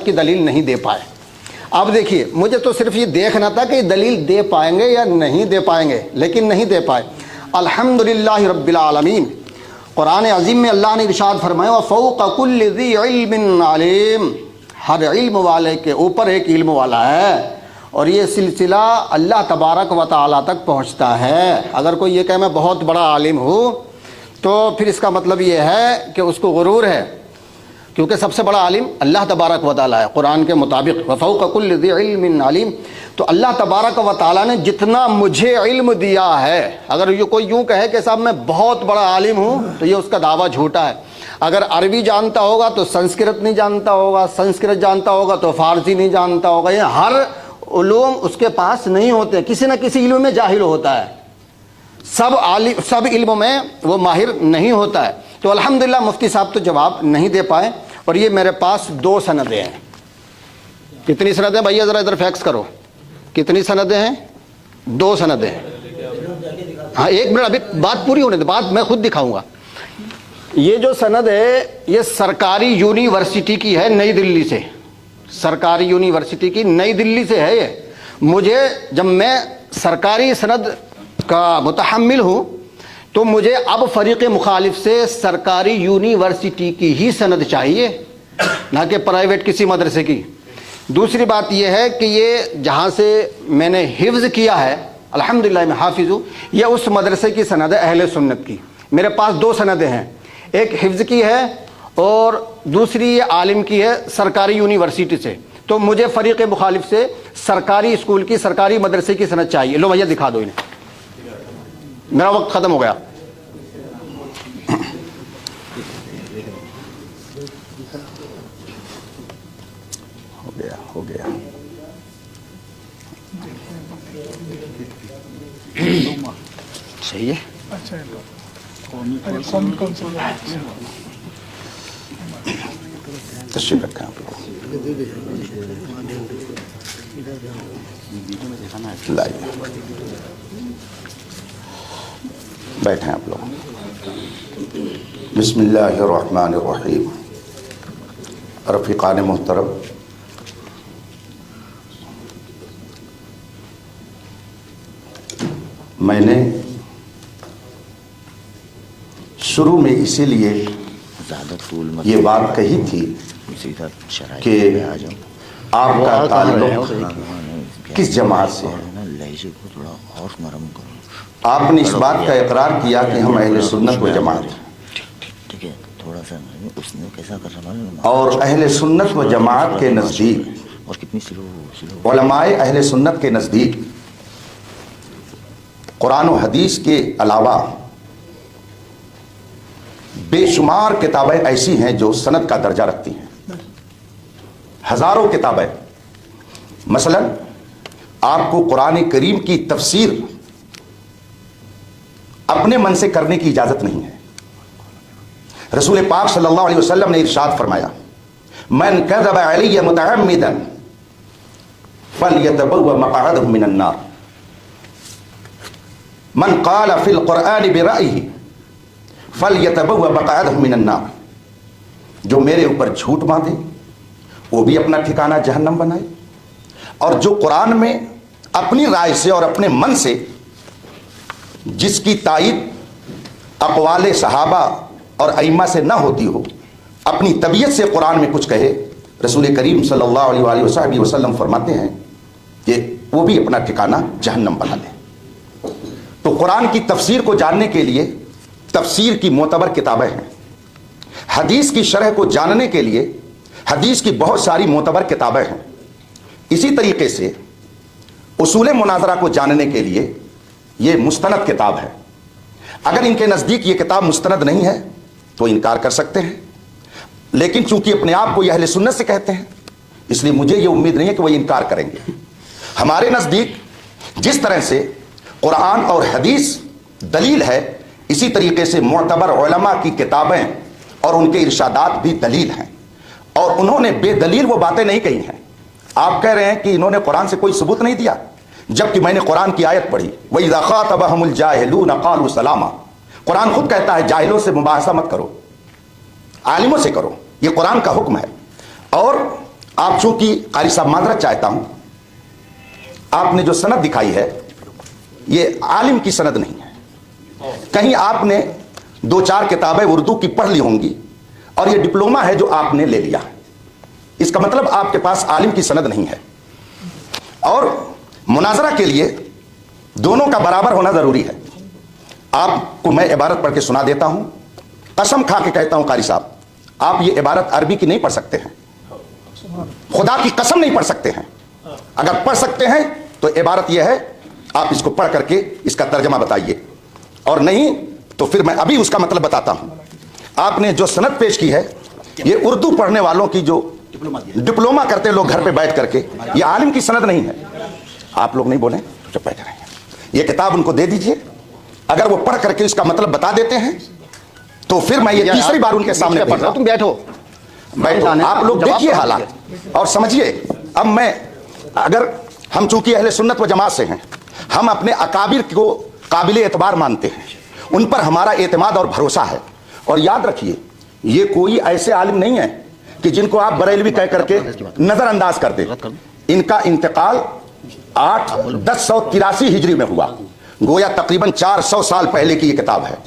سند کی دلیل نہیں دے پائے۔ اب دیکھیے، مجھے تو صرف یہ دیکھنا تھا کہ یہ دلیل دے پائیں گے یا نہیں دے پائیں گے، لیکن نہیں دے پائے۔ الحمدللہ رب العالمین، قرآن عظیم میں اللہ نے ارشاد فرمایا وَفَوْقَ كُلِّ ذِي عِلْمٍ عَلِيمٍ، ہر علم والے کے اوپر ایک علم والا ہے، اور یہ سلسلہ اللہ تبارک و تعالیٰ تک پہنچتا ہے۔ اگر کوئی یہ کہ میں بہت بڑا عالم ہوں تو پھر اس کا مطلب یہ ہے کہ اس کو غرور ہے، کیونکہ سب سے بڑا عالم اللہ تبارک و تعالیٰ ہے قرآن کے مطابق، وَفَوْقَ كُلِّ ذِي عِلْمٍ عَلِيمٍ۔ تو اللہ تبارک و تعالیٰ نے جتنا مجھے علم دیا ہے، اگر یہ کوئی یوں کہے کہ صاحب میں بہت بڑا عالم ہوں تو یہ اس کا دعویٰ جھوٹا ہے۔ اگر عربی جانتا ہوگا تو سنسکرت نہیں جانتا ہوگا، سنسکرت جانتا ہوگا تو فارسی نہیں جانتا ہوگا، یہ ہر علوم اس کے پاس نہیں ہوتے، کسی نہ کسی علم میں جاہل ہوتا ہے، سب علموں میں وہ ماہر نہیں ہوتا ہے۔ تو الحمدللہ مفتی صاحب تو جواب نہیں دے پائے، اور یہ میرے پاس 2 سندیں ہیں۔ کتنی سندیں بھیا؟ ذرا ادھر فیکس کرو، کتنی سندیں ہیں؟ 2 سندیں۔ ہاں ایک منٹ، ابھی بات پوری ہونے دے، بات میں خود دکھاؤں گا۔ یہ جو سند ہے یہ سرکاری یونیورسٹی کی ہے، نئی دلی سے، سرکاری یونیورسٹی کی نئی دلی سے ہے۔ یہ مجھے، جب میں سرکاری سند کا متحمل ہوں تو مجھے اب فریق مخالف سے سرکاری یونیورسٹی کی ہی سند چاہیے، نہ کہ پرائیویٹ کسی مدرسے کی۔ دوسری بات یہ ہے کہ یہ جہاں سے میں نے حفظ کیا ہے، الحمدللہ میں حافظ ہوں، یہ اس مدرسے کی سند ہے اہل سنت کی۔ میرے پاس 2 سندیں ہیں، ایک حفظ کی ہے اور دوسری یہ عالم کی ہے سرکاری یونیورسٹی سے۔ تو مجھے فریق مخالف سے سرکاری اسکول کی، سرکاری مدرسے کی سند چاہیے۔ لو بھیا دکھا دو انہیں، میرا وقت ختم ہو گیا۔ ہو گیا صحیح ہے۔ تشریف رکھیں آپ لوگ، لائیے بیٹھیں آپ لوگ۔ بسم اللہ الرحمن الرحیم۔ رفیقان محترم، میں نے شروع میں اسی لیے یہ بات کہی تھی کہ آپ کا تعلق کس جماعت سے ہے۔ آپ نے اس بات کا اقرار کیا کہ ہم اہل سنت و جماعت ہیں، اور اہل سنت و جماعت کے نزدیک، علماء اہل سنت کے نزدیک قرآن و حدیث کے علاوہ بے شمار کتابیں ایسی ہیں جو سند کا درجہ رکھتی ہیں، ہزاروں کتابیں۔ مثلا آپ کو قرآن کریم کی تفسیر اپنے من سے کرنے کی اجازت نہیں ہے۔ رسول پاک صلی اللہ علیہ وسلم نے ارشاد فرمایا من کذب علی متعمدا فلیتبوأ مقعدہ من النار، من قال فی القرآن برأیہ فلیتبوأ مقعدہ من النار، جو میرے اوپر جھوٹ باندھے وہ بھی اپنا ٹھکانہ جہنم بنائے، اور جو قرآن میں اپنی رائے سے اور اپنے من سے، جس کی تائید اقوال صحابہ اور ائمہ سے نہ ہوتی ہو، اپنی طبیعت سے قرآن میں کچھ کہے، رسول کریم صلی اللہ علیہ وآلہ وصحبہ وسلم فرماتے ہیں کہ وہ بھی اپنا ٹھکانہ جہنم بنا لے۔ تو قرآن کی تفسیر کو جاننے کے لیے تفسیر کی معتبر کتابیں ہیں، حدیث کی شرح کو جاننے کے لیے حدیث کی بہت ساری معتبر کتابیں ہیں، اسی طریقے سے اصول مناظرہ کو جاننے کے لیے یہ مستند کتاب ہے۔ اگر ان کے نزدیک یہ کتاب مستند نہیں ہے تو انکار کر سکتے ہیں، لیکن چونکہ اپنے آپ کو یہ اہل سنت سے کہتے ہیں اس لیے مجھے یہ امید نہیں ہے کہ وہ انکار کریں گے۔ ہمارے نزدیک جس طرح سے قرآن اور حدیث دلیل ہے، اسی طریقے سے معتبر علماء کی کتابیں اور ان کے ارشادات بھی دلیل ہیں، اور انہوں نے بے دلیل وہ باتیں نہیں کہی ہیں۔ آپ کہہ رہے ہیں کہ انہوں نے قرآن سے کوئی ثبوت نہیں دیا، جبکہ میں نے قرآن کی آیت پڑھی وَإِذَا خَاطَبَهُمُ الْجَاهِلُونَ قَالُوا سَلَامًا، قرآن خود کہتا ہے جاہلوں سے مباحثہ مت کرو، عالموں سے کرو، یہ قرآن کا حکم ہے۔ اور आप चूंकि कारी साहब माजरत चाहता हूं, आपने जो सनद दिखाई है ये आलिम की सनद नहीं है। कहीं आपने 2-4 किताबें उर्दू की पढ़ ली होंगी और ये डिप्लोमा है जो आपने ले लिया। इसका मतलब आपके पास आलिम की सनद नहीं है। और मुनाजरा के लिए दोनों का बराबर होना जरूरी है। आपको मैं इबारत पढ़ के सुना देता हूं, कसम खा के कहता हूं कारी साहब, आप ये इबारत अरबी की नहीं पढ़ सकते हैं, खुदा की कसम नहीं पढ़ सकते हैं। अगर पढ़ सकते हैं तो इबारत यह है, आप इसको पढ़ करके इसका तर्जमा बताइए, और नहीं तो फिर मैं अभी उसका मतलब बताता हूं। आपने जो सनद पेश की है ये उर्दू पढ़ने वालों की जो डिप्लोमा करते लोग घर पे बैठ करके, ये आलिम की सनद नहीं है। आप लोग नहीं बोले तो बैठ रहे हैं। ये किताब उनको दे दीजिए, अगर वो पढ़ करके इसका मतलब बता देते हैं तो फिर मैं ये तीसरी बार उनके सामने पढ़ रहा हूं। तुम बैठो। आप लोग देखिए हालात और समझिए। अब मैं, अगर हम चूंकि अहले सुन्नत व जमात से हैं, हम अपने अकाबिर को काबिल एतबार मानते हैं, उन पर हमारा एतमाद और भरोसा है। और याद रखिए, ये कोई ऐसे आलिम नहीं है कि जिनको आप बरेलवी कह करके नजरअंदाज कर दें। इनका इंतकाल 1083 हिजरी में हुआ, गोया तकरीबन 400 साल पहले की ये किताब है।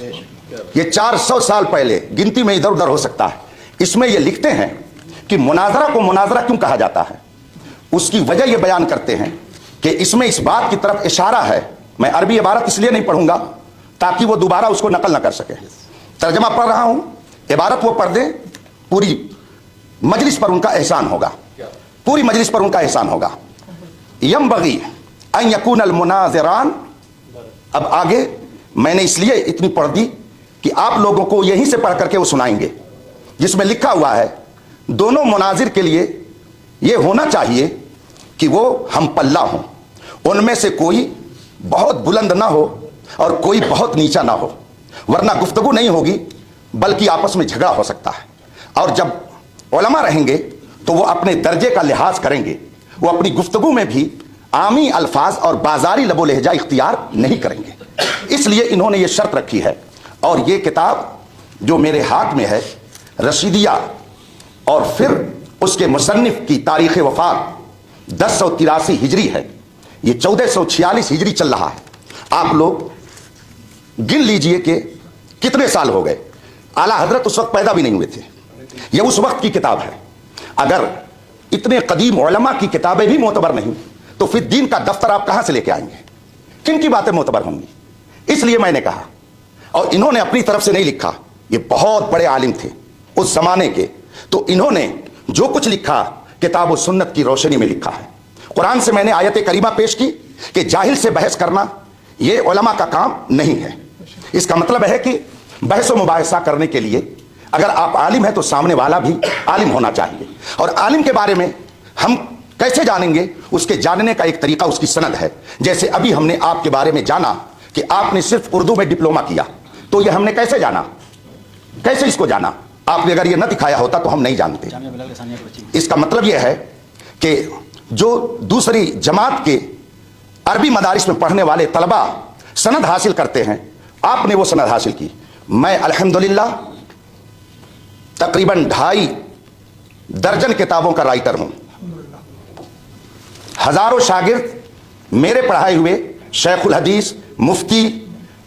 ये 400 साल पहले, गिनती में इधर उधर हो सकता है। इसमें ये लिखते हैं कि मुनाजरा को मुनाजरा क्यों कहा जाता है, उसकी वजह ये बयान करते हैं कि इसमें इस बात की तरफ इशारा है। मैं अरबी इबारत इसलिए नहीं पढ़ूंगा ताकि वो दोबारा उसको नकल ना कर सके। तर्जमा पढ़ रहा हूं, इबारत वो पढ़ दे, पूरी मजलिस पर उनका एहसान होगा, पूरी मजलिस पर उनका एहसान होगा। यंबगी अन यकून अल मुनाज़िरान। अब आगे मैंने इसलिए इतनी पढ़ दी कि आप लोगों को यहीं से पढ़ करके वो सुनाएंगे, जिसमें लिखा हुआ है दोनों मुनाजिर के लिए ये होना चाहिए कि वो हम पल्ला हों, उनमें से कोई बहुत बुलंद ना हो और कोई बहुत नीचा ना हो, वरना गुफ्तगू नहीं होगी बल्कि आपस में झगड़ा हो सकता है। और जब उलमा रहेंगे तो वो अपने दर्जे का लिहाज करेंगे, वो अपनी गुफ्तगू में भी आमी अल्फाज और बाजारी लबो लहजा इख्तियार नहीं करेंगे। इसलिए इन्होंने ये शर्त रखी है। और ये किताब जो मेरे हाथ में है, रशीदिया, और फिर उसके मुसन्निफ की तारीख़ वफ़ात 1083 हिजरी है, ये 1446 हिजरी चल रहा है। आप लोग गिन लीजिए कि कितने साल हो गए। आला हजरत उस वक्त पैदा भी नहीं हुए थे, ये उस वक्त की किताब है। अगर इतने कदीम उलमा की किताबें भी मोतबर नहीं तो फिर दीन का दफ्तर आप कहां से लेके आएंगे, किन की बातें मोतबर होंगी। इसलिए मैंने कहा, और इन्होंने अपनी तरफ से नहीं लिखा, ये बहुत बड़े आलिम थे उस जमाने के, तो इन्होंने जो कुछ लिखा किताब व सुन्नत की रोशनी में लिखा है। कुरान से मैंने आयत करीमा पेश की कि जाहिल से बहस करना ये उलमा का काम नहीं है। इसका मतलब है कि बहस व मुबाहिसा करने के लिए अगर आप आलिम हैं तो सामने वाला भी आलिम होना चाहिए। और आलिम के बारे में हम कैसे जानेंगे, उसके जानने का एक तरीका उसकी सनद है। जैसे अभी हमने आपके बारे में जाना कि आपने सिर्फ उर्दू में डिप्लोमा किया, तो ये हमने कैसे जाना, कैसे इसको जाना? आपने अगर ये न दिखाया होता तो हम नहीं जानते। इसका मतलब यह है कि जो दूसरी जमात के अरबी मदारिस में पढ़ने वाले तलबा सनद हासिल करते हैं, आपने वो सनद हासिल की। मैं अल्हम्दुलिल्लाह तकरीबन 2.5 दर्जन किताबों का राइटर हूं। हजारों शागिर्द मेरे पढ़ाए हुए शेखुल हदीस, मुफ्ती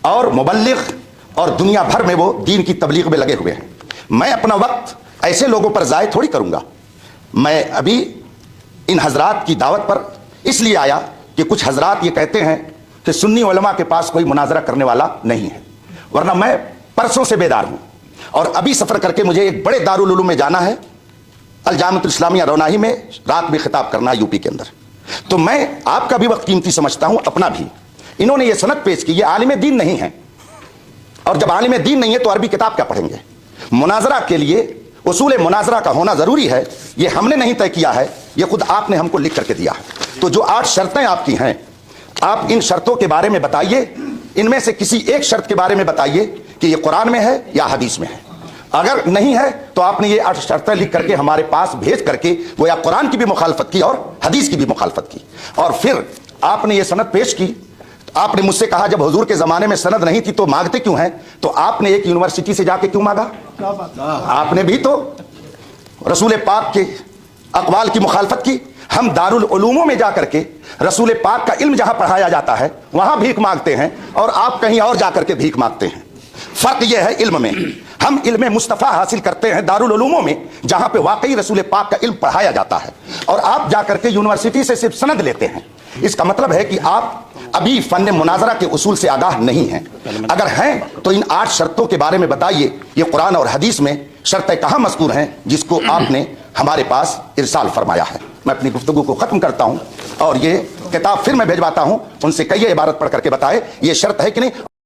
और मुबल्लिग और दुनिया भर में वो दीन की तबलीग में लगे हुए हैं। मैं अपना वक्त ऐसे लोगों पर ज़ाय थोड़ी करूंगा। मैं अभी इन हजरात की दावत पर इसलिए आया कि कुछ हजरात ये कहते हैं कि सुन्नी उलमा के पास कोई मुनाजरा करने वाला नहीं है, वरना मैं परसों से बेदार हूं। और अभी सफ़र करके मुझे एक बड़े दारुल उलूम में जाना है, अल जामिअतुल इस्लामिया रौनाही में रात में खिताब करना है यूपी के अंदर। तो मैं आपका भी वक्त कीमती समझता हूं, अपना भी। इन्होंने ये सनद पेश की, ये आलिम दीन नहीं है, और जब आलिम दीन नहीं है तो अरबी किताब क्या पढ़ेंगे। मुनाजरा के लिए उसूल मुनाजरा का होना ज़रूरी है, ये हमने नहीं तय किया है, ये खुद आपने हमको लिख करके दिया है। तो जो 8 शर्तें आपकी हैं, आप इन शर्तों के बारे में बताइए, इनमें से किसी एक शर्त के बारे में बताइए कि ये कुरान में है या हदीस में है। अगर नहीं है तो आपने ये 8 शर्तें लिख करके हमारे पास भेज करके वो या कुरान की भी मुखालफत की और हदीस की भी मुखालफत की, और फिर आपने ये सनद पेश की। आपने मुझसे कहा जब हुजूर के ज़माने में सनद नहीं थी तो मांगते क्यों हैं, तो आपने एक यूनिवर्सिटी से जाके क्यों मांगा? आपने भी तो रसूल पाक के اقوال کی مخالفت کی. ہم دارالعلوموں میں جا کر کے رسول پاک کا علم جہاں پڑھایا جاتا ہے وہاں بھیک مانگتے ہیں, اور آپ کہیں اور جا کر کے بھیک مانگتے ہیں. فرق یہ ہے علم میں, ہم علم مصطفیٰ حاصل کرتے ہیں دارالعلوموں میں جہاں پہ واقعی رسول پاک کا علم پڑھایا جاتا ہے, اور آپ جا کر کے یونیورسٹی سے صرف سند لیتے ہیں. اس کا مطلب ہے کہ آپ ابھی فن مناظرہ کے اصول سے آگاہ نہیں ہیں. اگر ہیں تو ان 8 شرطوں کے بارے میں بتائیے. یہ قرآن اور حدیث میں شرطیں کہاں مذکور ہیں جس کو آپ نے ہمارے پاس ارسال فرمایا ہے. میں اپنی گفتگو کو ختم کرتا ہوں, اور یہ کتاب پھر میں بھیجواتا ہوں, ان سے کہیے عبارت پڑھ کر کے بتائے یہ شرط ہے کہ نہیں.